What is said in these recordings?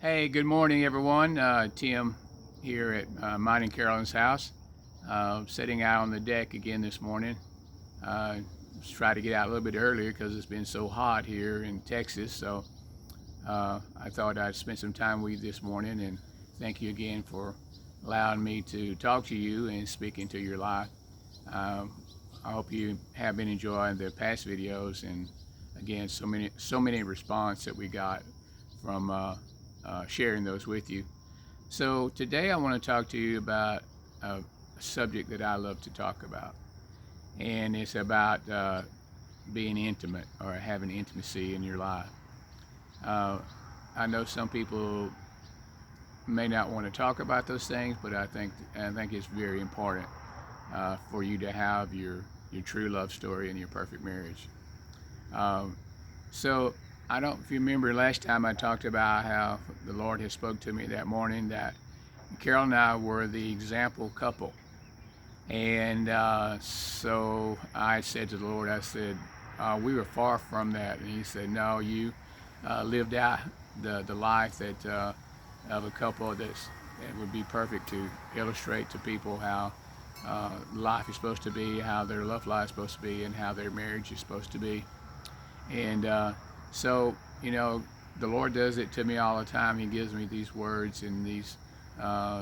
Hey, good morning, everyone. Tim here at mine and Carolyn's house. Sitting out on the deck again this morning. Just try to get out a little bit earlier because it's been so hot here in Texas. So I thought I'd spend some time with you this morning, and thank you again for allowing me to talk to you and speak into your life. Um, I hope you have been enjoying the past videos, and again, so many response that we got from sharing those with you. So today I want to talk to you about a subject that I love to talk about, and it's about being intimate or having intimacy in your life. Uh, I know some people may not want to talk about those things, but I think it's very important for you to have your true love story and your perfect marriage. Um, so I don't, if you remember last time I talked about how the Lord has spoke to me that morning that Carol and I were the example couple. And so I said to the Lord, I said, we were far from that. And he said, no, you lived out the life of a couple that would be perfect to illustrate to people how life is supposed to be, how their love life is supposed to be, and how their marriage is supposed to be. And so, the Lord does it to me all the time. He gives me these words and these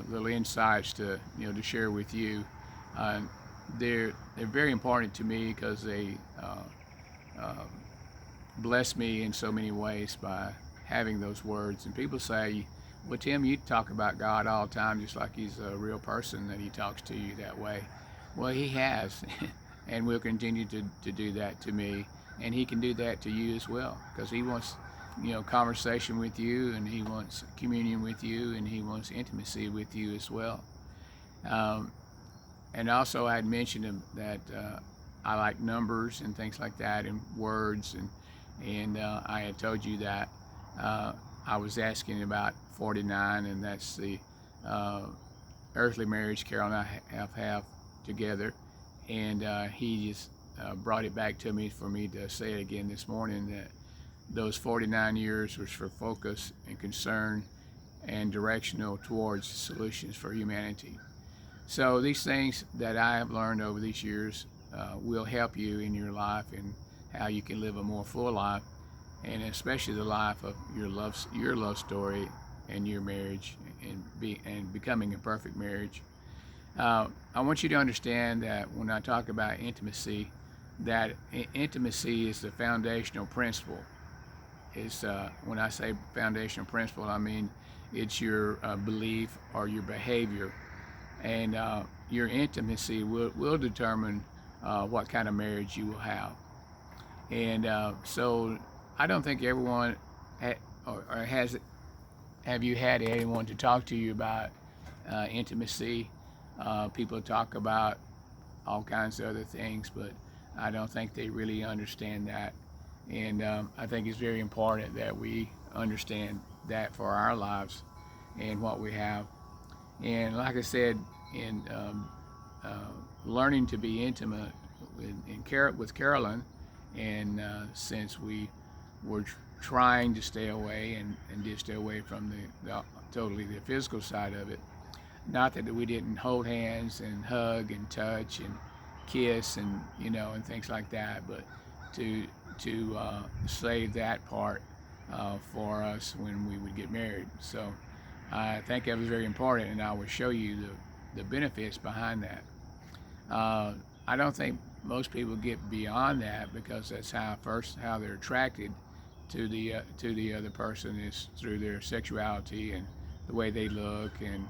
little insights to share with you. Uh, they're very important to me because they uh, bless me in so many ways by having those words. And people say, well, Tim, you talk about God all the time just like he's a real person, that he talks to you that way. Well, he has, and will continue to do that to me. And he can do that to you as well, because he wants, conversation with you, and he wants communion with you, and he wants intimacy with you as well. Um, and also, I had mentioned that I like numbers and things like that, and words, and I had told you that uh, I was asking about 49, and that's the uh, earthly marriage Carol and I have together, and he just brought it back to me for me to say it again this morning, that those 49 years was for focus and concern and directional towards solutions for humanity. So these things that I have learned over these years will help you in your life and how you can live a more full life, and especially the life of your love story and your marriage, and becoming a perfect marriage. I want you to understand that when I talk about intimacy, that intimacy is the foundational principle. Is when I say foundational principle, I mean it's your belief or your behavior, and your intimacy will determine what kind of marriage you will have. And so I don't think everyone or has, have you had anyone to talk to you about intimacy? People talk about all kinds of other things, but I don't think they really understand that. And I think it's very important that we understand that for our lives and what we have. And like I said, in learning to be intimate with Carolyn, and since we were trying to stay away and did stay away from totally the physical side of it, not that we didn't hold hands and hug and touch and kiss and and things like that, but to save that part for us when we would get married. So I think that was very important, and I will show you the benefits behind that. I don't think most people get beyond that, because that's how they're attracted to the other person, is through their sexuality and the way they look, and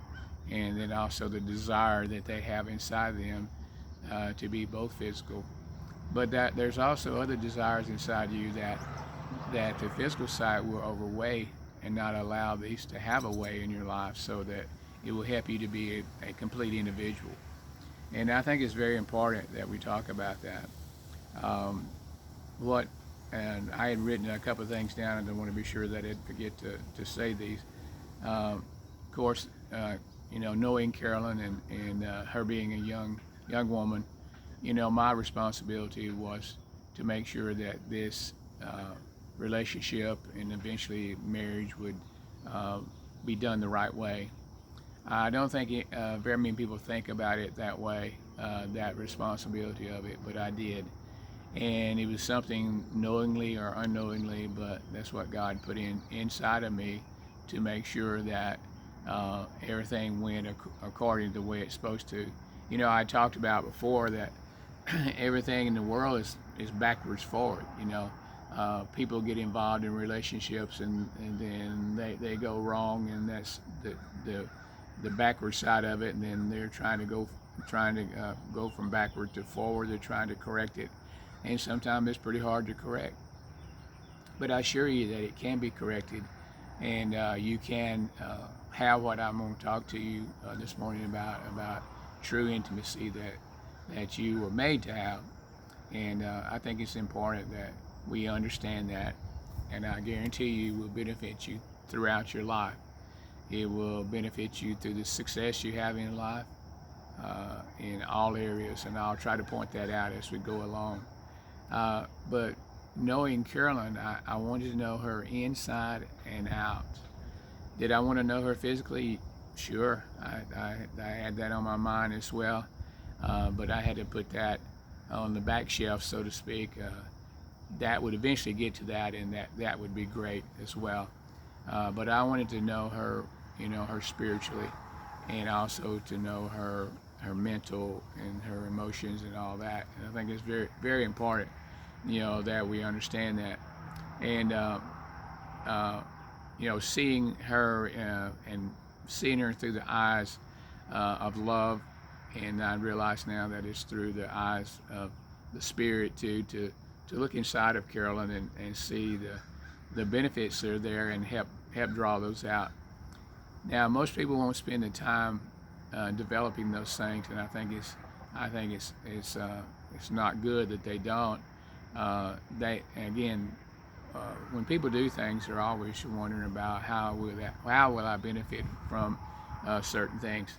then also the desire that they have inside them to be both physical. But that there's also other desires inside you that the physical side will overweigh and not allow these to have a way in your life, so that it will help you to be a complete individual. And I think it's very important that we talk about that. Um, what and I had written a couple of things down, and I want to be sure that I didn't forget to say these. Of course, knowing Carolyn and her being a young woman, my responsibility was to make sure that this relationship and eventually marriage would be done the right way. I don't think very many people think about it that way, that responsibility of it, but I did. And it was something knowingly or unknowingly, but that's what God put inside of me to make sure that everything went according to the way it's supposed to. You know, I talked about before that everything in the world is backwards forward. You know, people get involved in relationships and then they go wrong, and that's the backward side of it. And then they're trying to go from backward to forward. They're trying to correct it, and sometimes it's pretty hard to correct. But I assure you that it can be corrected, and you can have what I'm going to talk to you this morning about true intimacy that you were made to have. And I think it's important that we understand that, and I guarantee you it will benefit you throughout your life. It will benefit you through the success you have in life in all areas, and I'll try to point that out as we go along. But knowing Carolyn, I wanted to know her inside and out. Did I want to know her physically? Sure, I had that on my mind as well, but I had to put that on the back shelf, so to speak. That would eventually get to that, and that would be great as well. But I wanted to know her, her spiritually, and also to know her mental and her emotions and all that. And I think it's very, very important, that we understand that. And seeing her and seeing her through the eyes of love, and I realize now that it's through the eyes of the Spirit too, to look inside of Carolyn and see the benefits that are there and help draw those out. Now, most people won't spend the time developing those things, and I think it's not good that they don't. When people do things, they're always wondering about how will I benefit from certain things,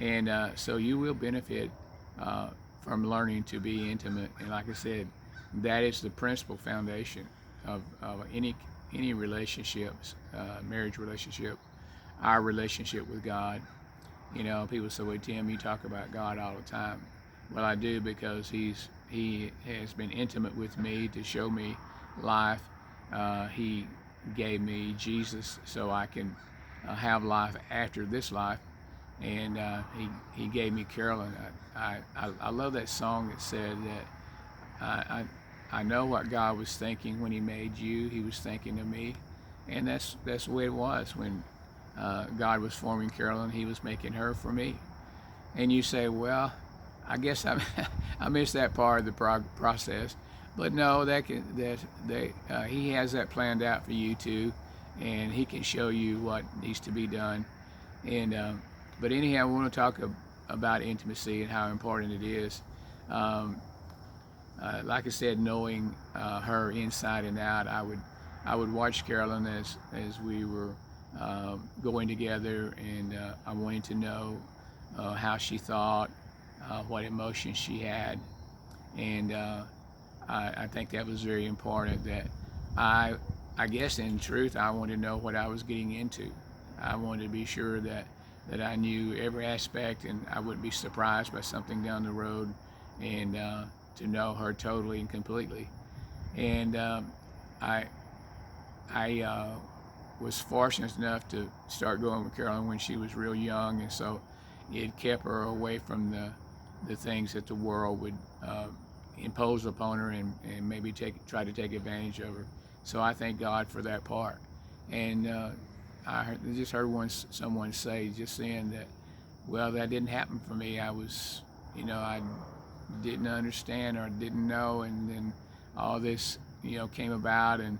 and so you will benefit from learning to be intimate. And like I said, that is the principal foundation of any relationships, marriage relationship, our relationship with God. People say, "Well, Tim, you talk about God all the time." Well, I do, because He has been intimate with me to show me life. He gave me Jesus so I can have life after this life, and he gave me Carolyn. I love that song that said that I know what God was thinking when He made you. He was thinking of me, and that's the way it was when God was forming Carolyn. He was making her for me. And you say, well, I guess I missed that part of the process. But no, He has that planned out for you too, and He can show you what needs to be done. And but anyhow, I want to talk about intimacy and how important it is. Like I said, knowing her inside and out, I would watch Carolyn as we were going together, and I wanted to know how she thought, what emotions she had, and I think that was very important. That I guess in truth, I wanted to know what I was getting into. I wanted to be sure that I knew every aspect, and I wouldn't be surprised by something down the road, and to know her totally and completely. And I was fortunate enough to start going with Carolyn when she was real young, and so it kept her away from the things that the world would impose upon her and maybe try to take advantage of her. So I thank God for that part. And I just heard someone say just then that, well, that didn't happen for me. I was, I didn't understand or didn't know, and then all this, came about, and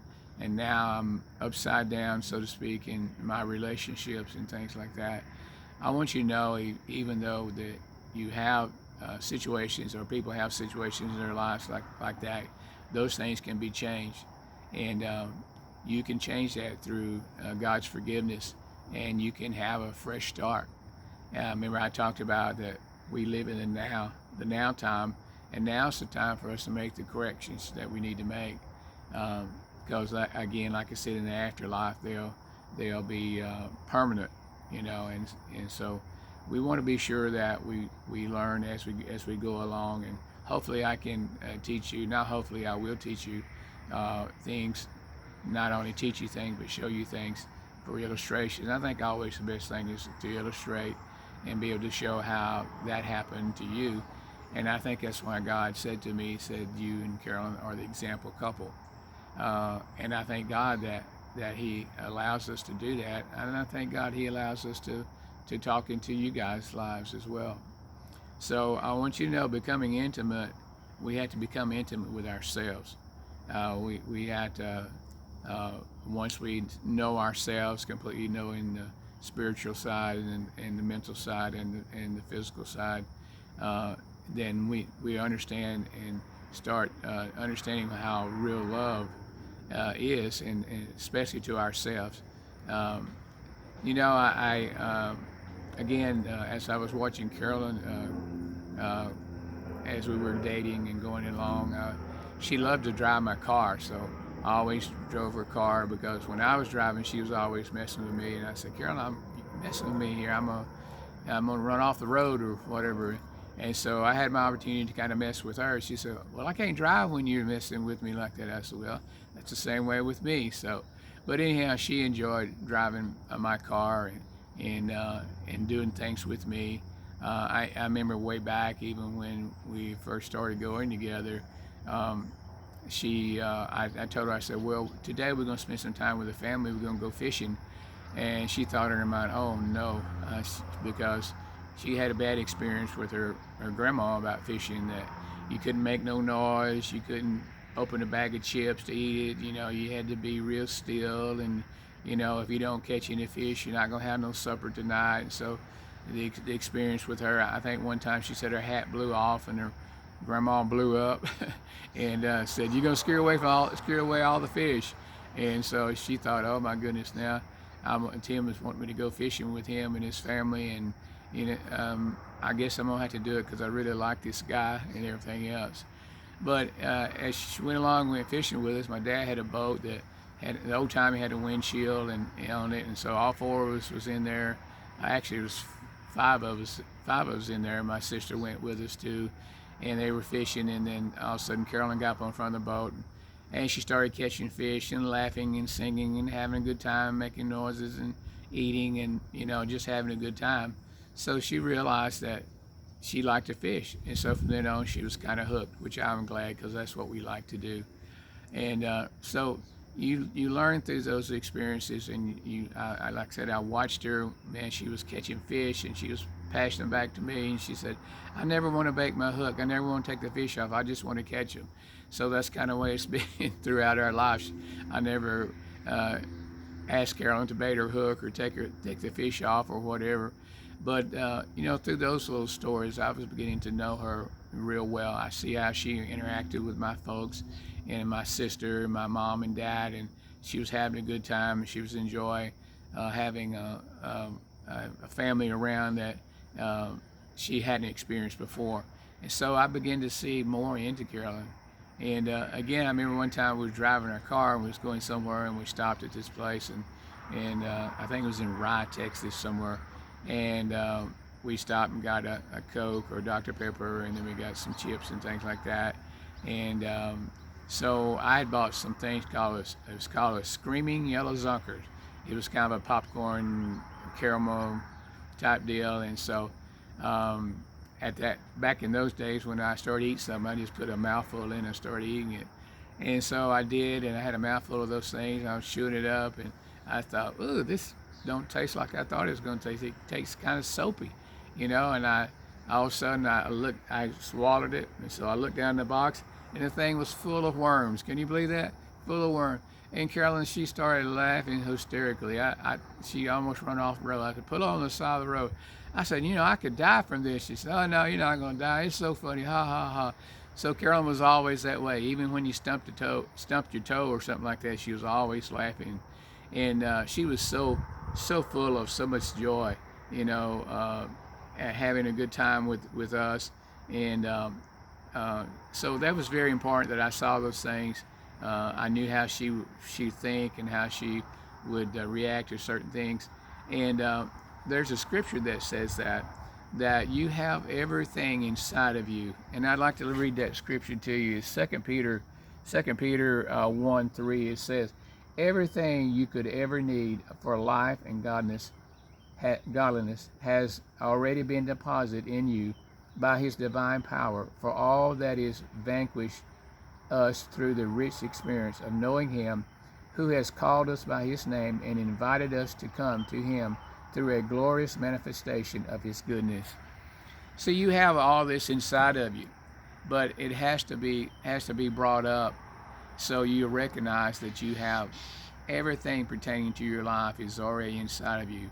now I'm upside down, so to speak, in my relationships and things like that. I want you to know, even though that you have situations, or people have situations in their lives like that, those things can be changed, and you can change that through God's forgiveness, and you can have a fresh start. Remember, I talked about that we live in the now time, and now's the time for us to make the corrections that we need to make, because again, like I said, in the afterlife, they'll be permanent, and so we want to be sure that we learn as we go along, and hopefully I can teach you. Not hopefully, I will teach you things, not only teach you things but show you things for illustration. I think always the best thing is to illustrate and be able to show how that happened to you. And I think that's why God said to me, he said, you and Carolyn are the example couple. And I thank God that he allows us to do that. And I thank God he allows us to talk into you guys' lives as well. So I want you to know, becoming intimate, we have to become intimate with ourselves. We have to, once we know ourselves completely, knowing the spiritual side and the mental side and the physical side, then we understand and start understanding how real love is, and especially to ourselves. Again, as I was watching Carolyn, as we were dating and going along, she loved to drive my car, so I always drove her car, because when I was driving, she was always messing with me, and I said, Carolyn, I'm messing with me here. I'm gonna run off the road or whatever. And so I had my opportunity to kind of mess with her. She said, well, I can't drive when you're messing with me like that. I said, well, that's the same way with me. So, but anyhow, she enjoyed driving my car and doing things with me. I remember way back, even when we first started going together, I told her, I said, well, today we're gonna spend some time with the family. We're gonna go fishing. And she thought in her mind, oh no, because she had a bad experience with her grandma about fishing, that you couldn't make no noise, you couldn't open a bag of chips to eat it, you had to be real still, and if you don't catch any fish, you're not gonna have no supper tonight. And so the experience with her, I think one time she said her hat blew off and her grandma blew up and said, you're gonna scare away all the fish. And so she thought, oh my goodness, now Tim is wanting me to go fishing with him and his family, and I guess I'm gonna have to do it because I really like this guy and everything else. But as she went along, went fishing with us, my dad had a boat that had, the old time, he had a windshield and on it, and so all four of us was in there. Actually, it was five of us in there. My sister went with us too, and they were fishing. And then all of a sudden, Carolyn got up on front of the boat, and she started catching fish and laughing and singing and having a good time, making noises and eating and just having a good time. So she realized that she liked to fish, and so from then on she was kind of hooked, which I'm glad, because that's what we like to do. And so you learn through those experiences, and like I said, I watched her, man, she was catching fish and she was passing them back to me, and she said, I never want to bake my hook, I never want to take the fish off, I just want to catch them. So that's kind of the way it's been throughout our lives. I never asked Carolyn to bait her hook or take the fish off or whatever. But through those little stories, I was beginning to know her real well. I see how she interacted with my folks and my sister, and my mom and dad, and she was having a good time, and she was enjoying having a family around that she hadn't experienced before. And so I began to see more into Carolyn. And again, I remember one time we were driving our car and we was going somewhere, and we stopped at this place, and I think it was in Rye, Texas somewhere. And we stopped and got a Coke or Dr. Pepper, and then we got some chips and things like that. And so I had bought some things it was called a Screaming Yellow Zunkers. It was kind of a popcorn caramel type deal. And so back in those days, when I started eating something, I just put a mouthful in and started eating it. And so I did, and I had a mouthful of those things, and I was chewing it up, and I thought, ooh, this don't taste like I thought it was going to taste. It tastes kind of soapy, and I all of a sudden I swallowed it, and so I looked down the box, and the thing was full of worms. Can you believe that? Full of worms. And Carolyn, she started laughing hysterically. She almost ran off the road. I said, put it on the side of the road. I said, I could die from this. She said, oh no, you're not going to die. It's so funny, ha ha ha. So Carolyn was always that way. Even when you stumped your toe or something like that, she was always laughing, and she was so full of so much joy, having a good time with us. And so that was very important that I saw those things. I knew how she think and how she would react to certain things. And there's a scripture that says that you have everything inside of you. And I'd like to read that scripture to you. It's 2 Peter 1:3. It says, everything you could ever need for life and godliness has already been deposited in you by his divine power, for all that is vanquished us through the rich experience of knowing him who has called us by his name and invited us to come to him through a glorious manifestation of his goodness. So you have all this inside of you, but it has to be brought up so you recognize that you have everything pertaining to your life is already inside of you.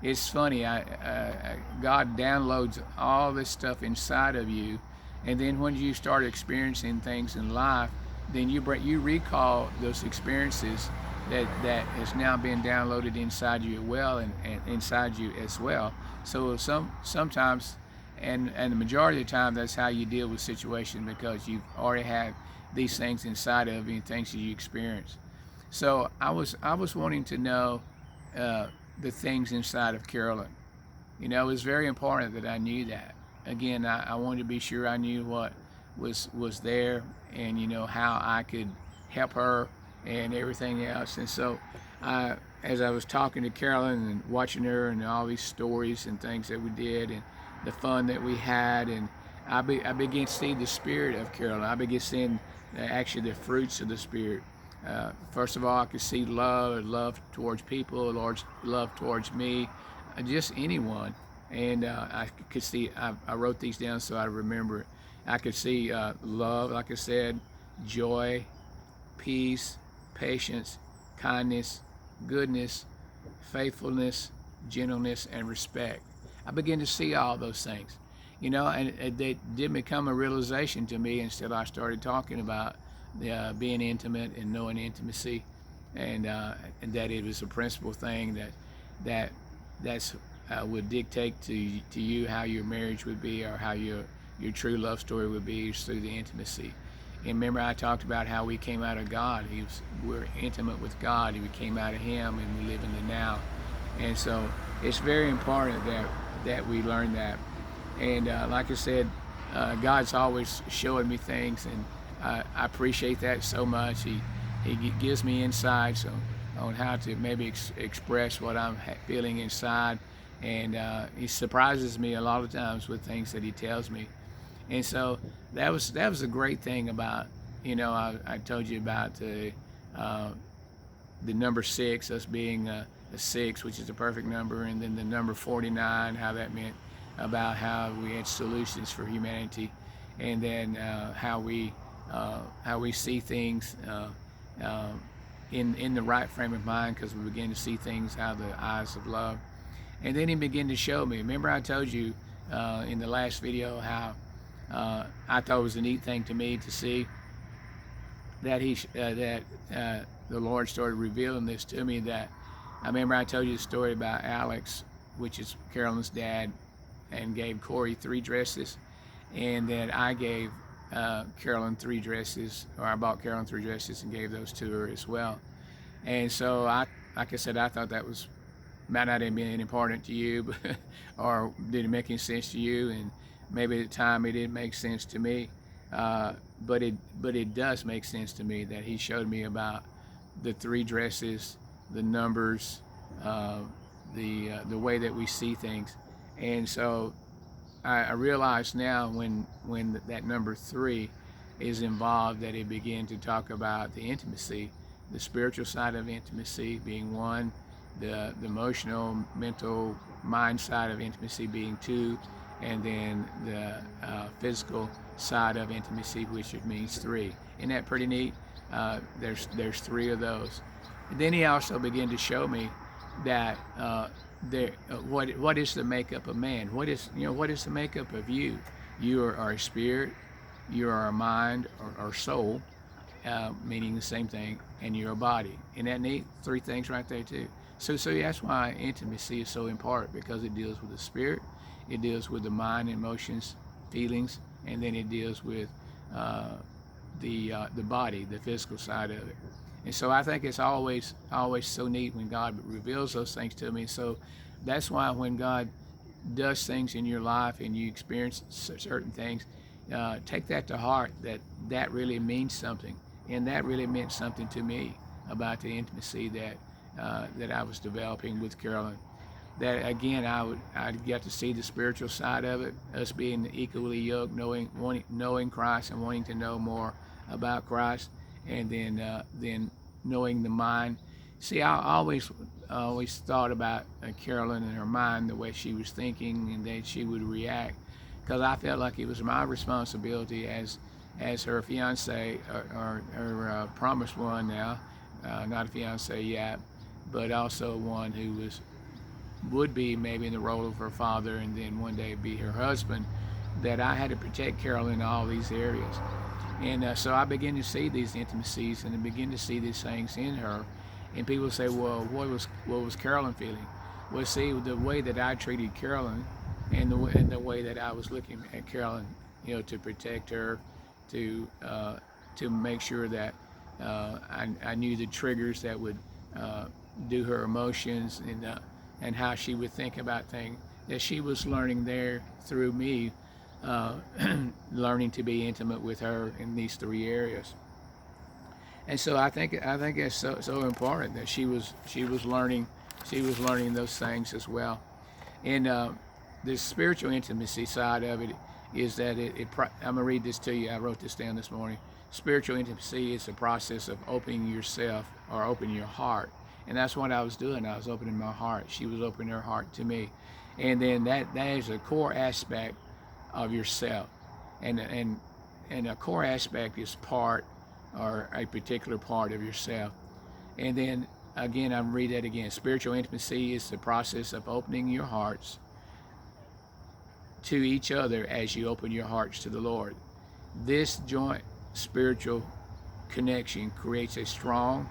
It's funny, God downloads all this stuff inside of you, and then when you start experiencing things in life, then you recall those experiences that has now been downloaded inside you and inside you as well. So sometimes, and the majority of the time, that's how you deal with situations, because you've already had these things inside of you and things that you experience. So I was wanting to know the things inside of Carolyn. You know, it was very important that I knew that. Again, I wanted to be sure I knew what was there, and you know how I could help her and everything else. And so as I was talking to Carolyn and watching her and all these stories and things that we did and the fun that we had, and I began to see the spirit of Carolyn. I began seeing actually the fruits of the spirit. First of all, I could see love towards people, love towards me, just anyone. And I could see, I wrote these down so I remember it. I could see love, like I said, joy, peace, patience, kindness, goodness, faithfulness, gentleness, and respect. I began to see all those things, you know, and they did become a realization to me until I started talking about being intimate and knowing intimacy, and that it was a principal thing that's would dictate to you how your marriage would be, or how your true love story would be, is through the intimacy. And remember, I talked about how we came out of God. We're intimate with God. We came out of him, and we live in the now. And so it's very important that we learn that. And like I said, God's always showing me things, and I appreciate that so much. He gives me insights on how to maybe express what I'm feeling inside, and he surprises me a lot of times with things that he tells me. And so that was a great thing about, you know, I told you about the number 6, us being a 6, which is a perfect number, and then the number 49, how that meant about how we had solutions for humanity, and then how we see things in the right frame of mind, because we begin to see things out of the eyes of love. And then he began to show me. Remember, I told you in the last video how I thought it was a neat thing to me to see that the Lord started revealing this to me. That I remember I told you the story about Alex, which is Carolyn's dad, and gave Corey 3 dresses, and then I gave Carolyn 3 dresses, or I bought Carolyn 3 dresses and gave those to her as well. And so like I said, I thought that might not have been important to you, but, or didn't make any sense to you, and maybe at the time it didn't make sense to me, but it does make sense to me that he showed me about the 3 dresses, the numbers, the way that we see things. And so I realize now when that number 3 is involved, that it began to talk about the intimacy, the spiritual side of intimacy being 1, the emotional, mental, mind side of intimacy being 2, and then the physical side of intimacy, which it means 3. Isn't that pretty neat? There's 3 of those. And then he also began to show me that what is the makeup of man? What is the makeup of you? You are a spirit, you are a mind or soul, meaning the same thing, and you're a body. Isn't that neat? 3 things right there too. So that's why intimacy is so important, because it deals with the spirit, it deals with the mind, emotions, feelings, and then it deals with the body, the physical side of it. And so I think it's always so neat when God reveals those things to me. So that's why when God does things in your life and you experience certain things, take that to heart, that really means something. And that really meant something to me about the intimacy that I was developing with Carolyn. That again, I'd get to see the spiritual side of it, us being equally yoked, knowing Christ and wanting to know more about Christ, and then knowing the mind. See, I always thought about Carolyn and her mind, the way she was thinking and that she would react, because I felt like it was my responsibility as her fiance or her promised one now, not a fiance yet, but also one who would be maybe in the role of her father and then one day be her husband, that I had to protect Carolyn in all these areas. And so I began to see these intimacies and I begin to see these things in her. And people say, well, what was Carolyn feeling? Well, see, the way that I treated Carolyn and the way that I was looking at Carolyn, to protect her, to make sure that I knew the triggers that would do her emotions and how she would think about things, that she was learning there through me, learning to be intimate with her in these three areas. And so I think it's so important that she was learning those things as well. And the spiritual intimacy side of it is that I'm gonna read this to you. I wrote this down this morning. Spiritual intimacy is the process of opening yourself or opening your heart. And that's what I was doing. I was opening my heart. She was opening her heart to me. And then that is a core aspect of yourself. And a core aspect is part or a particular part of yourself. And then again, I'm read that again. Spiritual intimacy is the process of opening your hearts to each other as you open your hearts to the Lord. This joint spiritual connection creates a strong,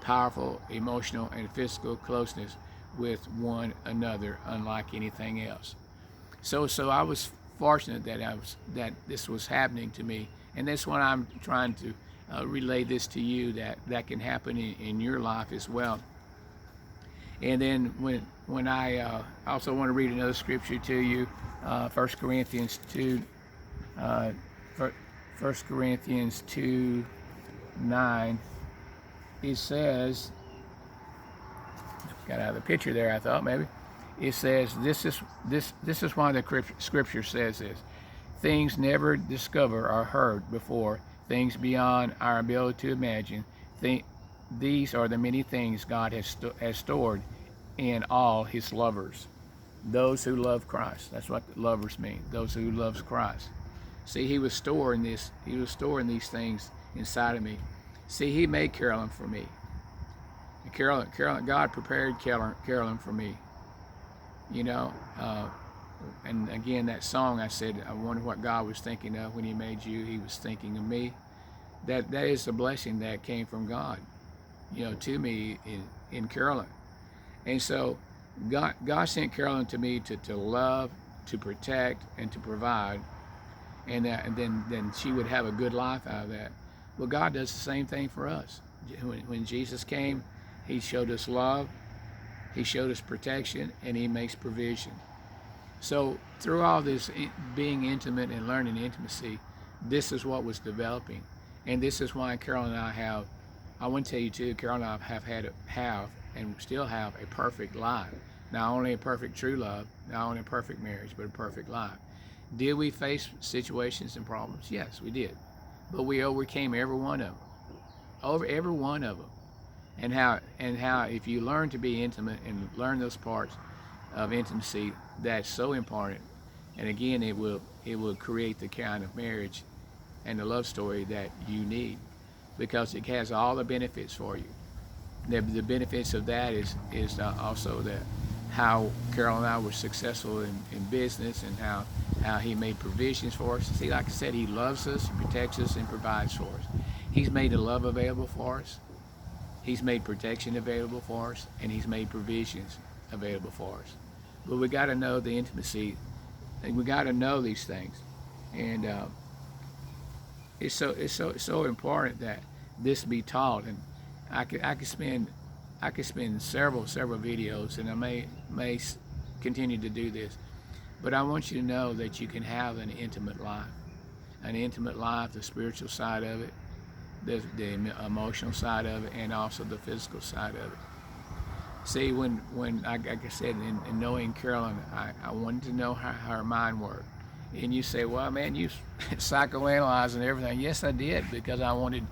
powerful emotional and physical closeness with one another, unlike anything else. So I was fortunate that this was happening to me, and that's what I'm trying to relay this to you, that can happen in your life as well. And then when I also want to read another scripture to you, 1 Corinthians 2, 1 Corinthians 2:9. It says, got out of the picture there, I thought maybe. It says, this is why the scripture says this. Things never discovered or heard before, things beyond our ability to imagine. These are the many things God has stored in all his lovers. Those who love Christ. That's what lovers mean. Those who loves Christ. See, he was storing this. He was storing these things inside of me. See, he made Carolyn for me. And Carolyn, God prepared Carolyn for me. And again, that song, I said, I wonder what God was thinking of when he made you. He was thinking of me. That is a blessing that came from God, to me in Carolyn. And so God sent Carolyn to me to love, to protect, and to provide. And then she would have a good life out of that. Well, God does the same thing for us. When Jesus came, he showed us love, he showed us protection, and he makes provision. So through all this being intimate and learning intimacy, this is what was developing. And this is why Carol and I want to tell you too, Carol and I have and still have a perfect life. Not only a perfect true love, not only a perfect marriage, but a perfect life. Did we face situations and problems? Yes, we did. But we overcame every one of them. Every one of them. And how if you learn to be intimate and learn those parts of intimacy, that's so important. And again, it will create the kind of marriage and the love story that you need, because it has all the benefits for you. The benefits of that is also that how Carol and I were successful in business, and how he made provisions for us. See, like I said, he loves us, protects us, and provides for us. He's made the love available for us. He's made protection available for us, and he's made provisions available for us. But we got to know the intimacy, and we got to know these things. And it's so important that this be taught. And I could spend several videos, and I may continue to do this. But I want you to know that you can have an intimate life, the spiritual side of it, the emotional side of it, and also the physical side of it. See, when like I said, in knowing Carolyn, I wanted to know how her mind worked. And you say, well, man, you psychoanalyzing everything. Yes, I did, because I wanted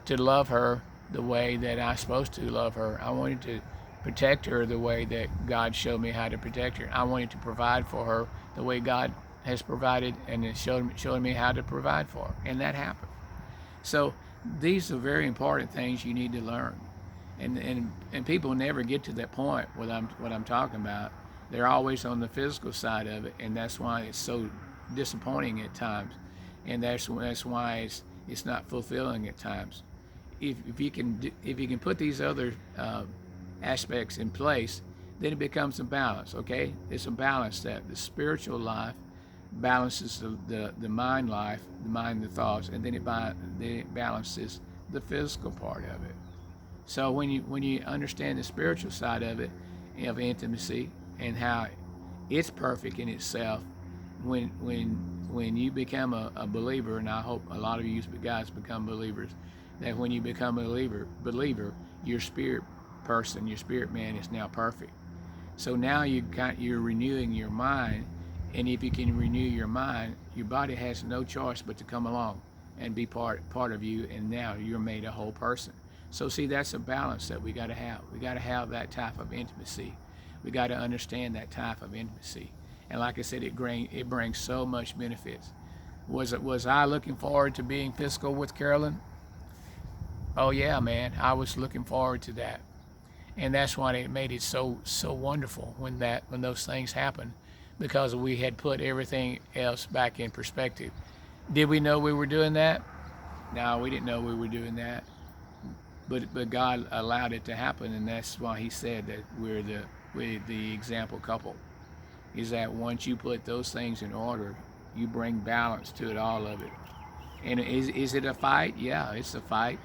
to love her the way that I'm supposed to love her. I wanted to protect her the way that God showed me how to protect her. I wanted to provide for her the way God has provided and has showed me how to provide for her. And that happened. So these are very important things you need to learn. And people never get to that point what I'm talking about. They're always on the physical side of it, and that's why it's so disappointing at times, and that's why it's not fulfilling at times. If you can put these other aspects in place, then it becomes a balance. Okay, it's a balance that the spiritual life balances the mind life, the thoughts, and then it balances the physical part of it. So when you understand the spiritual side of it, of intimacy, and how it's perfect in itself, when you become a believer, and I hope a lot of you guys become believers, that when you become a believer, your spirit person, your spirit man is now perfect. So now you're renewing your mind, and if you can renew your mind, your body has no choice but to come along and be part of you, and now you're made a whole person. So see, that's a balance that we got to have. We got to have that type of intimacy. We got to understand that type of intimacy. And like I said, it brings so much benefits. Was I looking forward to being physical with Carolyn? Oh yeah, man, I was looking forward to that. And that's why it made it so wonderful when those things happened, because we had put everything else back in perspective. Did we know we were doing that? No, we didn't know we were doing that. But God allowed it to happen, and that's why He said that we're the example couple. Is that once you put those things in order, you bring balance to it, all of it. And is it a fight? Yeah, it's a fight.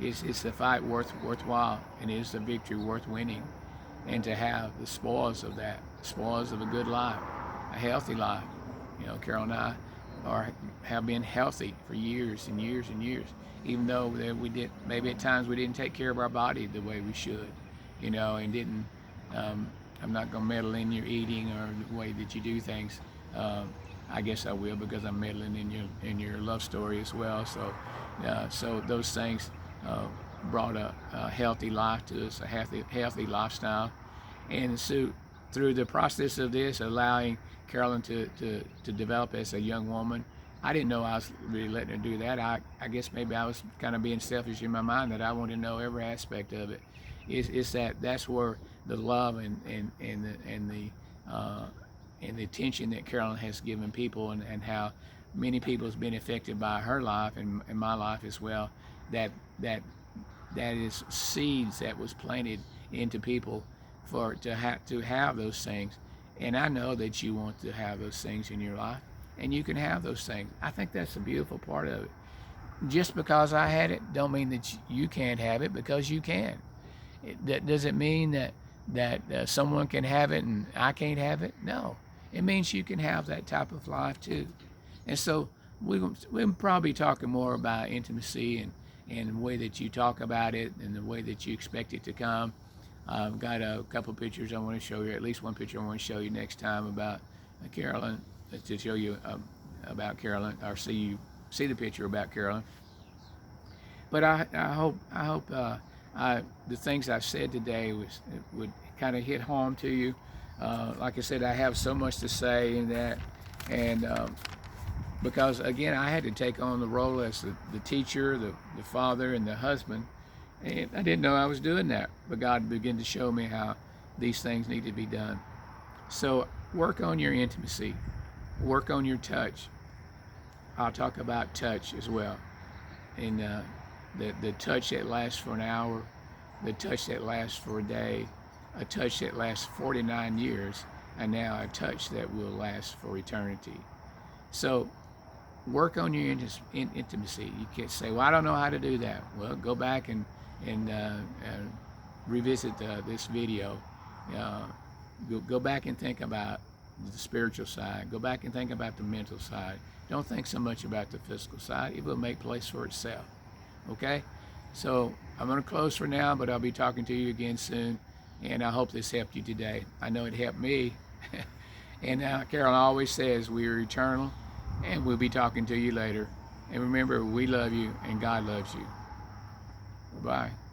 It's a fight worthwhile, and it's a victory worth winning. And to have the spoils of that, spoils of a good life, a healthy life. Carol and I have been healthy for years and years and years, even though maybe at times we didn't take care of our body the way we should, and didn't. I'm not going to meddle in your eating or the way that you do things. I guess I will, because I'm meddling in your love story as well. So those things brought a healthy life to us, a healthy lifestyle, and so through the process of this, allowing Carolyn to develop as a young woman, I didn't know I was really letting her do that. I guess maybe I was kind of being selfish in my mind, that I wanted to know every aspect of it. That's where the love and the attention that Carolyn has given people, and how many people has been affected by her life and my life as well. That is seeds that was planted into people to have those things. And I know that you want to have those things in your life, and you can have those things. I think that's the beautiful part of it. Just because I had it, don't mean that you can't have it, because you can. That doesn't mean that someone can have it and I can't have it. No, it means you can have that type of life too. And so we'll probably talking more about intimacy and the way that you talk about it and the way that you expect it to come. I've got a couple of pictures I want to show you, at least one picture I want to show you next time about Carolyn, to show you about Carolyn, or see the picture about Carolyn. But I hope the things I've said today would kind of hit home to you. Like I said, I have so much to say in that, and because again, I had to take on the role as the teacher, the father, and the husband, and I didn't know I was doing that, but God began to show me how these things need to be done. So work on your intimacy, work on your touch. I'll talk about touch as well, and the touch that lasts for an hour, the touch that lasts for a day, a touch that lasts 49 years, and now a touch that will last for eternity. So work on your intimacy. You can't say, "Well, I don't know how to do that." Well, go back and revisit this video. Uh, go back and think about the spiritual side. Go back and think about the mental side. Don't think so much about the physical side. It will make place for itself. Okay? So I'm going to close for now, but I'll be talking to you again soon. And I hope this helped you today. I know it helped me. And Carolyn always says we are eternal, and we'll be talking to you later. And remember, we love you and God loves you. Bye-bye.